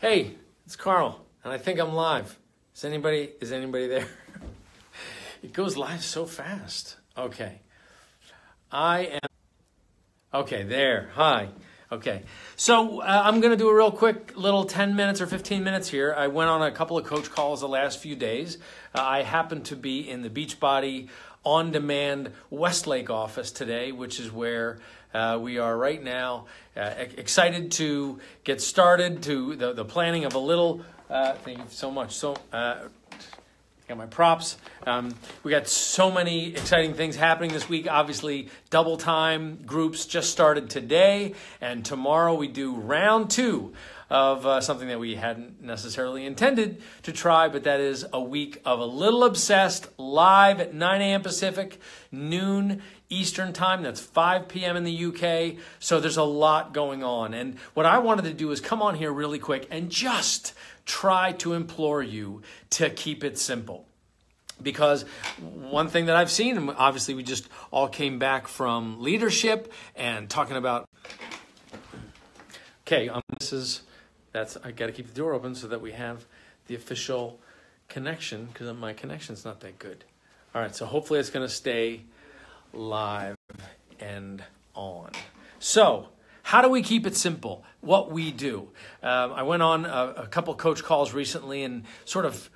Hey, it's Carl, and I think I'm live. Is anybody there? It goes live so fast. Okay. Okay, there. Hi. Okay. So I'm going to do a real quick little 10 minutes or 15 minutes here. I went on a couple of coach calls the last few days. I happen to be in the Beachbody on-demand Westlake office today, which is where we are right now. Excited to get started to the planning of a little, thank you so much. So, got my props. We got so many exciting things happening this week. Obviously, double time groups just started today, and tomorrow we do round 2 of something that we hadn't necessarily intended to try, but that is a week of a Little Obsessed live at 9 a.m. Pacific, noon Eastern time. That's 5 p.m. in the UK. So there's a lot going on. And what I wanted to do is come on here really quick and just try to implore you to keep it simple. Because one thing that I've seen, and obviously we just all came back from leadership and talking about, okay, I got to keep the door open so that we have the official connection, because my connection's not that good. All right, so hopefully it's going to stay live and on. So, how do we keep it simple? What we do. I went on a couple coach calls recently and sort of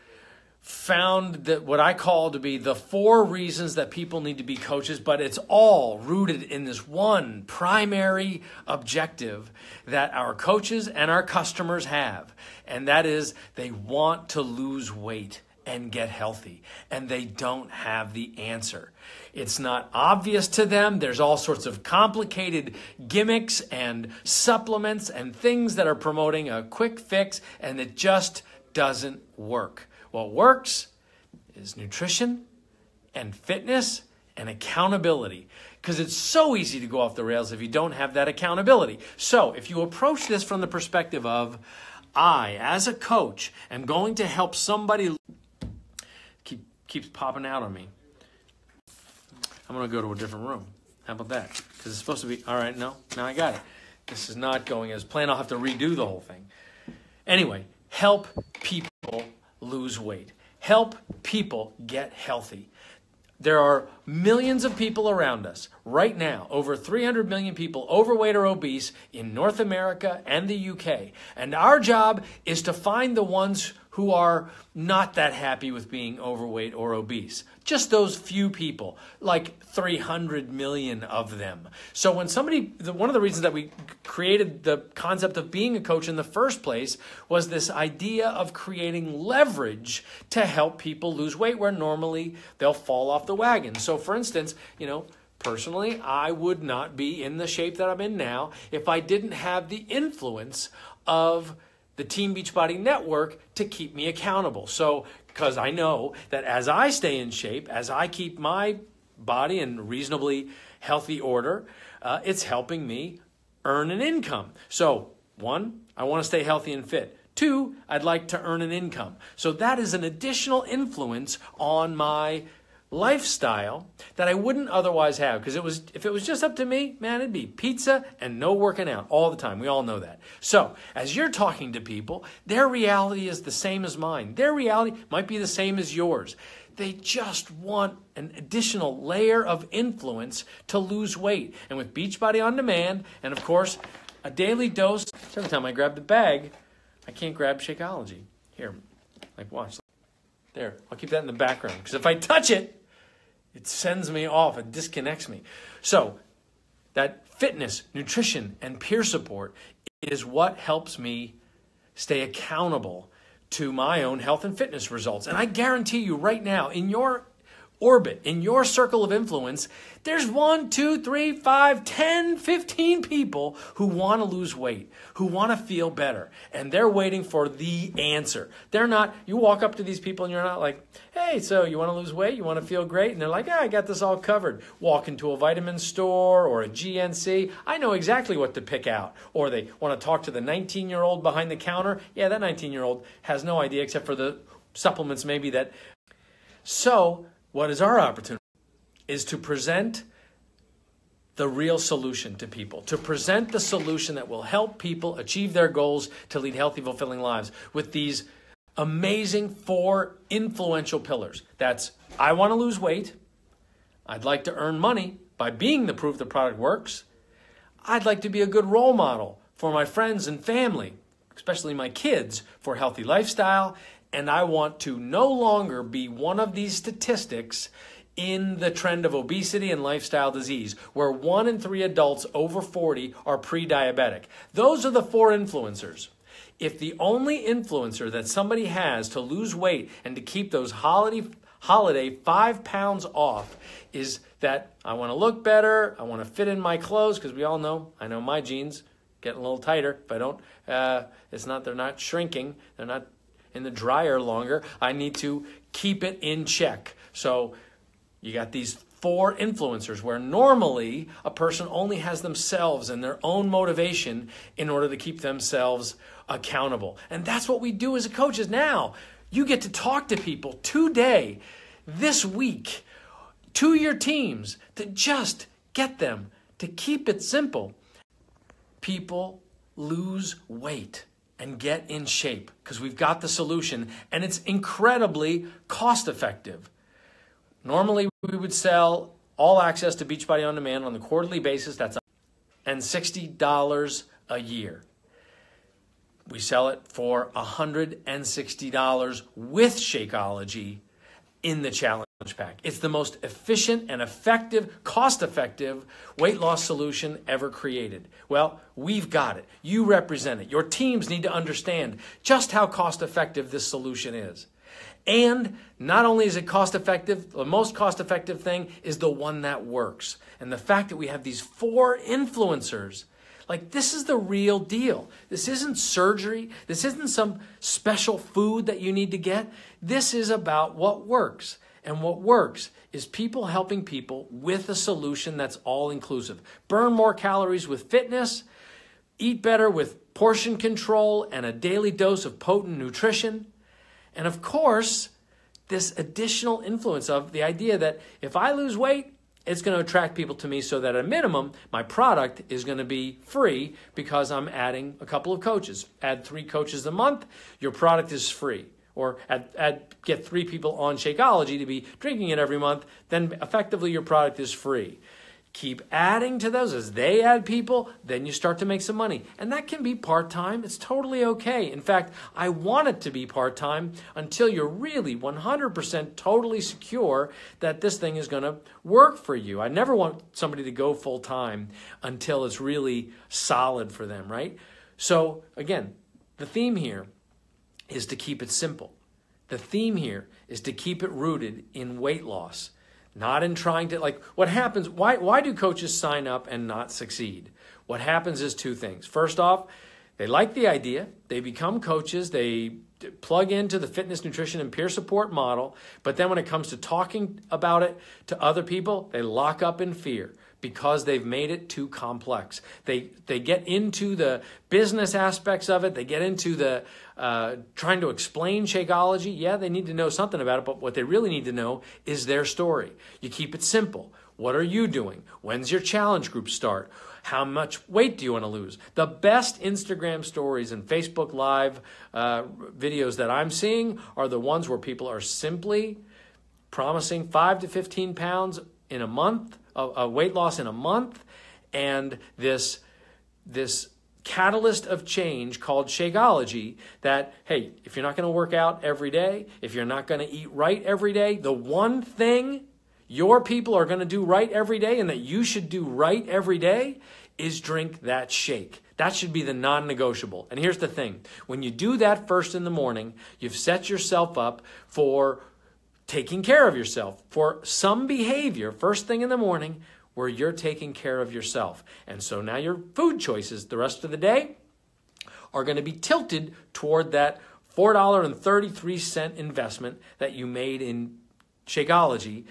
found that what I call to be the 4 reasons that people need to be coaches, but it's all rooted in this one primary objective that our coaches and our customers have, and that is they want to lose weight and get healthy, and they don't have the answer. It's not obvious to them. There's all sorts of complicated gimmicks and supplements and things that are promoting a quick fix, and it just doesn't work. What works is nutrition and fitness and accountability, because it's so easy to go off the rails if you don't have that accountability. So if you approach this from the perspective of, I, as a coach, am going to help somebody, keeps popping out on me. I'm going to go to a different room. How about that? Because it's supposed to be, all right, no, now I got it. This is not going as planned. I'll have to redo the whole thing. Anyway, help people lose weight. Help people get healthy. There are millions of people around us right now, over 300 million people overweight or obese in North America and the UK. And our job is to find the ones who are not that happy with being overweight or obese. Just those few people, like 300 million of them. So when one of the reasons that we created the concept of being a coach in the first place was this idea of creating leverage to help people lose weight where normally they'll fall off the wagon. So for instance, personally, I would not be in the shape that I'm in now if I didn't have the influence of the Team Beachbody Network to keep me accountable. So, because I know that as I stay in shape, as I keep my body in reasonably healthy order, it's helping me earn an income. So, 1, I want to stay healthy and fit. 2, I'd like to earn an income. So that is an additional influence on my lifestyle that I wouldn't otherwise have, because if it was just up to me, man, it'd be pizza and no working out all the time. We all know that. So as you're talking to people, their reality is the same as mine. Their reality might be the same as yours. They just want an additional layer of influence to lose weight. And with Beachbody On Demand, and of course, a daily dose, every time I grab the bag, I can't grab Shakeology. Here, watch. There, I'll keep that in the background, because if I touch it, it sends me off. It disconnects me. So that fitness, nutrition, and peer support is what helps me stay accountable to my own health and fitness results. And I guarantee you right now, in your orbit, in your circle of influence, there's 1, 2, 3, 5, 10, 15 people who want to lose weight, who want to feel better, and they're waiting for the answer. They're not, you walk up to these people and you're not like, hey, so you want to lose weight? You want to feel great? And they're like, I got this all covered. Walk into a vitamin store or a GNC. I know exactly what to pick out. Or they want to talk to the 19-year-old behind the counter. Yeah, that 19-year-old has no idea except for the supplements maybe that. So what is our opportunity? Is to present the real solution to people, to present the solution that will help people achieve their goals to lead healthy, fulfilling lives with these amazing 4 influential pillars. That's, I want to lose weight. I'd like to earn money by being the proof the product works. I'd like to be a good role model for my friends and family, especially my kids, for a healthy lifestyle. And I want to no longer be one of these statistics in the trend of obesity and lifestyle disease, where 1 in 3 adults over 40 are pre-diabetic. Those are the 4 influencers. If the only influencer that somebody has to lose weight and to keep those holiday 5 pounds off is that I want to look better, I want to fit in my clothes, because we all know, I know my jeans getting a little tighter. If I don't, they're not shrinking, they're not in the dryer longer. I need to keep it in check. So you got these 4 influencers where normally a person only has themselves and their own motivation in order to keep themselves accountable. And that's what we do as coaches now. You get to talk to people today, this week, to your teams, to just get them to keep it simple. People lose weight and get in shape because we've got the solution, and it's incredibly cost effective. Normally, we would sell all access to Beachbody On Demand on the quarterly basis. That's $60 a year. We sell it for $160 with Shakeology in the challenge pack. It's the most efficient and effective, cost-effective weight loss solution ever created. Well, we've got it. You represent it. Your teams need to understand just how cost-effective this solution is. And not only is it cost-effective, the most cost-effective thing is the one that works. And the fact that we have these 4 influencers, like, this is the real deal. This isn't surgery. This isn't some special food that you need to get. This is about what works. And what works is people helping people with a solution that's all-inclusive. Burn more calories with fitness, eat better with portion control and a daily dose of potent nutrition. And of course, this additional influence of the idea that if I lose weight, it's going to attract people to me so that at a minimum, my product is going to be free because I'm adding a couple of coaches. Add 3 coaches a month, your product is free. Or get 3 people on Shakeology to be drinking it every month, then effectively your product is free. Keep adding to those. As they add people, then you start to make some money. And that can be part-time. It's totally okay. In fact, I want it to be part-time until you're really 100% totally secure that this thing is going to work for you. I never want somebody to go full-time until it's really solid for them, right? So, again, the theme here is to keep it simple. The theme here is to keep it rooted in weight loss. Not in trying to, like, what happens, why do coaches sign up and not succeed? What happens is 2 things. First off, they like the idea, they become coaches, they plug into the fitness, nutrition, and peer support model, but then when it comes to talking about it to other people, they lock up in fear because they've made it too complex. They get into the business aspects of it, they get into the trying to explain Shakeology. Yeah, they need to know something about it, but what they really need to know is their story. You keep it simple. What are you doing? When's your challenge group start? How much weight do you want to lose? The best Instagram stories and Facebook Live videos that I'm seeing are the ones where people are simply promising 5 to 15 pounds in a month, weight loss in a month, and this catalyst of change called Shakeology that, hey, if you're not going to work out every day, if you're not going to eat right every day, the one thing your people are going to do right every day and that you should do right every day is drink that shake. That should be the non-negotiable. And here's the thing. When you do that first in the morning, you've set yourself up for taking care of yourself, for some behavior first thing in the morning where you're taking care of yourself. And so now your food choices the rest of the day are going to be tilted toward that $4.33 investment that you made in Shakeology,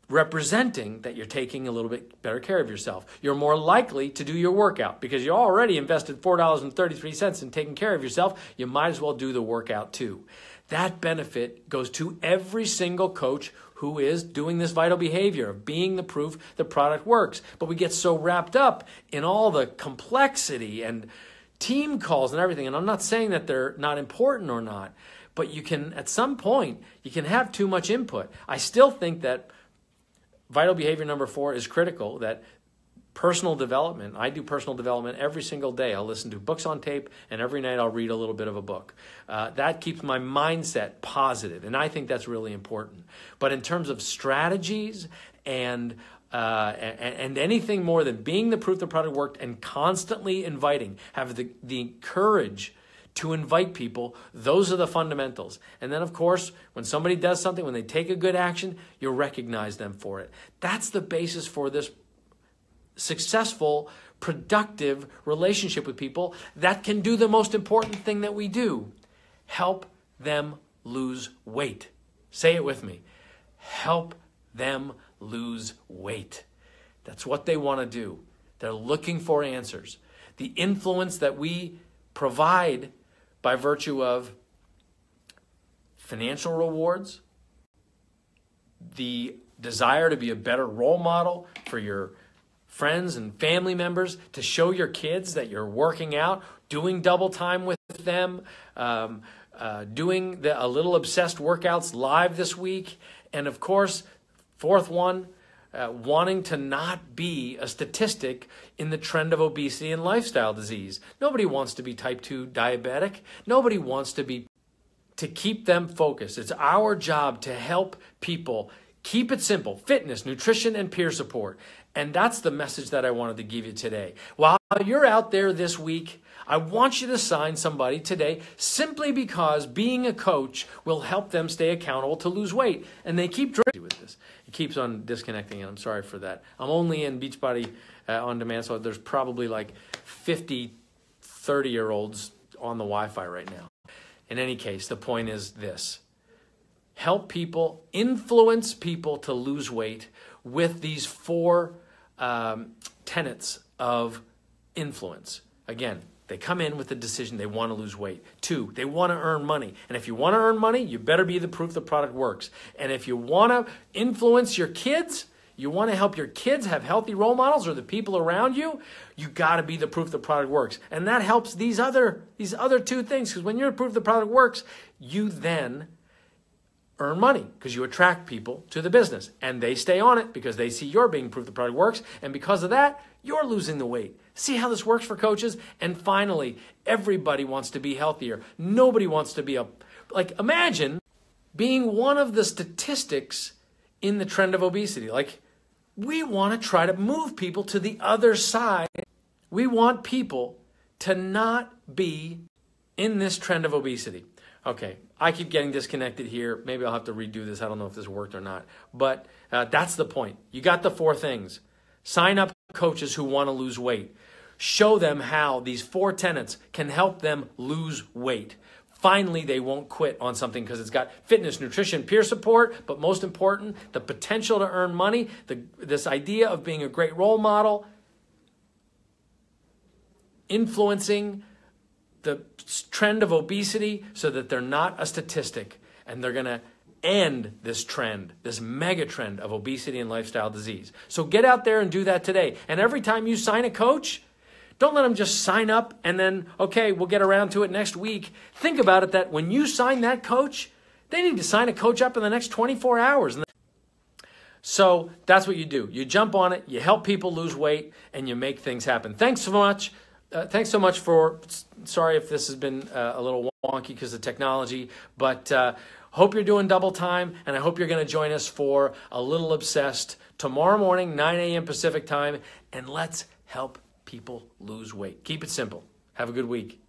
representing that you're taking a little bit better care of yourself. You're more likely to do your workout because you already invested $4.33 in taking care of yourself. You might as well do the workout too. That benefit goes to every single coach who is doing this vital behavior of being the proof the product works. But we get so wrapped up in all the complexity and team calls and everything. And I'm not saying that they're not important or not, but you can, at some point, you can have too much input. I still think that vital behavior number 4 is critical, that personal development. I do personal development every single day. I'll listen to books on tape, and every night I'll read a little bit of a book. That keeps my mindset positive, and I think that's really important. But in terms of strategies and anything more than being the proof the product worked and constantly inviting, have the courage to invite people, those are the fundamentals. And then, of course, when somebody does something, when they take a good action, you'll recognize them for it. That's the basis for this successful, productive relationship with people that can do the most important thing that we do: help them lose weight. Say it with me. Help them lose weight. That's what they want to do. They're looking for answers. The influence that we provide by virtue of financial rewards, the desire to be a better role model for your friends and family members, to show your kids that you're working out, doing double time with them, doing a Little Obsessed workouts live this week. And of course, fourth one, wanting to not be a statistic in the trend of obesity and lifestyle disease. Nobody wants to be type 2 diabetic. Nobody wants to keep them focused. It's our job to help people keep it simple: fitness, nutrition, and peer support. And that's the message that I wanted to give you today. While you're out there this week, I want you to sign somebody today simply because being a coach will help them stay accountable to lose weight. And they keep drinking with this. It keeps on disconnecting, and I'm sorry for that. I'm only in Beachbody On Demand, so there's probably like 50 30-year-olds on the Wi-Fi right now. In any case, the point is this: help people, influence people to lose weight with these 4 tenets of influence. Again, they come in with the decision they want to lose weight. 2, they want to earn money. And if you want to earn money, you better be the proof the product works. And if you want to influence your kids, you want to help your kids have healthy role models or the people around you, you got to be the proof the product works. And that helps these other 2 things, because when you're the proof the product works, you then earn money because you attract people to the business, and they stay on it because they see you're being proof the product works, and because of that, you're losing the weight. See how this works for coaches? And finally, everybody wants to be healthier. Nobody wants to be imagine being one of the statistics in the trend of obesity. We want to try to move people to the other side. We want people to not be in this trend of obesity. Okay, I keep getting disconnected here. Maybe I'll have to redo this. I don't know if this worked or not. But that's the point. You got the 4 things. Sign up coaches who want to lose weight. Show them how these 4 tenets can help them lose weight. Finally, they won't quit on something because it's got fitness, nutrition, peer support, but most important, the potential to earn money, this idea of being a great role model, influencing the trend of obesity so that they're not a statistic, and they're going to end this trend, this mega trend of obesity and lifestyle disease. So get out there and do that today. And every time you sign a coach, don't let them just sign up and then, okay, we'll get around to it next week. Think about it that when you sign that coach, they need to sign a coach up in the next 24 hours. So that's what you do. You jump on it, you help people lose weight, and you make things happen. Thanks so much. Sorry if this has been a little wonky because of technology, but hope you're doing double time, and I hope you're going to join us for A Little Obsessed tomorrow morning, 9 a.m. Pacific time, and let's help people lose weight. Keep it simple. Have a good week.